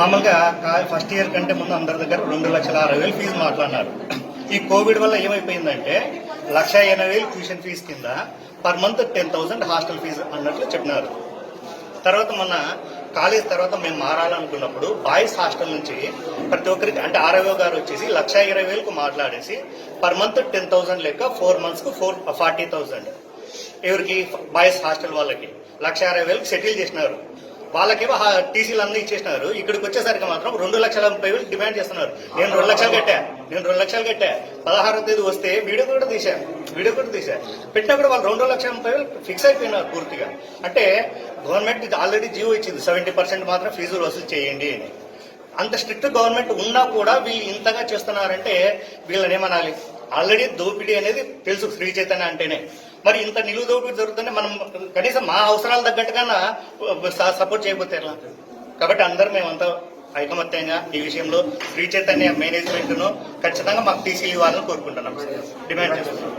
మామూలుగా first year కంటే ముందు అందరి దగ్గర 2,60,000 ఫీజు మాట్లాడినారు. ఈ కోవిడ్ వల్ల ఏమైపోయిందంటే 1,80,000 ట్యూషన్ ఫీజు కింద పర్ మంత్ 10,000 హాస్టల్ ఫీజు అన్నట్లు చెప్పినారు. తర్వాత మొన్న కాలేజ్ తర్వాత మేము మారాలనుకున్నప్పుడు బాయ్స్ హాస్టల్ నుంచి ప్రతి ఒక్కరికి అంటే ఆర్ఐఓ గారు వచ్చేసి 1,20,000 మాట్లాడేసి పర్ మంత్ 10,000 లెక్క 4 months కు 40,000 ఎవరికి బాయ్స్ హాస్టల్ వాళ్ళకి 1,60,000 సెటిల్ చేసినారు. వాళ్ళకేమో టీసీలు అన్నీ ఇచ్చేసినారు. ఇక్కడికి వచ్చేసరికి మాత్రం 2,30,000 డిమాండ్ చేస్తున్నారు. నేను 2 లక్షలు కట్టా 16వ తేదీ వస్తే వీడియో కూడా తీసా పెట్టినా కూడా వాళ్ళు 2,30,000 ఫిక్స్ అయిపోయినారు పూర్తిగా. అంటే గవర్నమెంట్ ఇది ఆల్రెడీ జీవో ఇచ్చింది 70% మాత్రం ఫీజులు వసూలు చేయండి అని. అంత స్ట్రిక్ట్ గవర్నమెంట్ ఉన్నా కూడా వీళ్ళు ఇంతగా చేస్తున్నారంటే వీళ్ళని ఏమనాలి? ఆల్రెడీ దోపిడీ అనేది తెలుసు శ్రీ చైతన్య అంటేనే. మరి ఇంత నిలువు దోపిడీ జరుగుతుంటే మనం కనీసం మా అవసరాలు తగ్గట్టుగా సపోర్ట్ చేయకపోతే ఎలా? కాబట్టి అందరూ మేమంతా ఐకమత్యంగా ఈ విషయంలో శ్రీ చైతన్య మేనేజ్మెంట్ ను ఖచ్చితంగా మాకు టీసీలు ఇవ్వాలని కోరుకుంటున్నాం, డిమాండ్ చేస్తున్నాం.